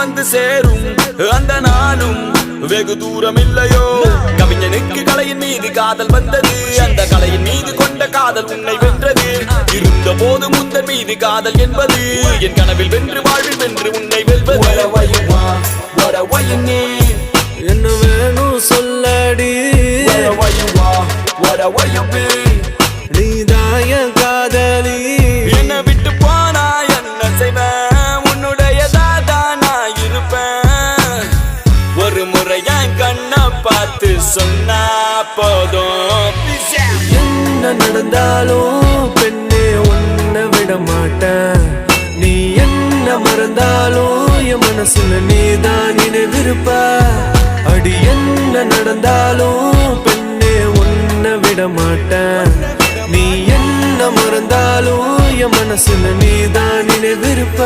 வந்து சேரும் அந்த நாளும் வெகு தூரம் இல்லையோ. கவிஞனுக்கு கலையின் மீது காதல் வந்தது, அந்த கலையின் மீது கொண்ட காதல் உன்னை வென்றது. இருந்த போது முந்தன் மீது காதல் என்பது என் கனவில் வென்று வாழ்வில் வென்று உன்னை வெல்வது. என்ன வேணும் சொல்லடி, நீதான் என் காதலி. என்ன விட்டு போனா என்ன செய்வேன், உன்னுடையதான் நான் இருப்பேன். ஒரு முறை என் கண்ணை பார்த்து சொன்னா போதும். என்ன நடந்தாலும் பெண்ணே உன்னை விட மாட்டேன். நீ என்ன மறந்தாலும் என் மனசுல நீதான் நினைவிருப்ப. அடி என்ன நடந்தாலும் பெண்ணே உன்னை விட மாட்டேன். நீ என்ன மறந்தாலும் என் மனசுல நீதான் நினைவிருப்ப.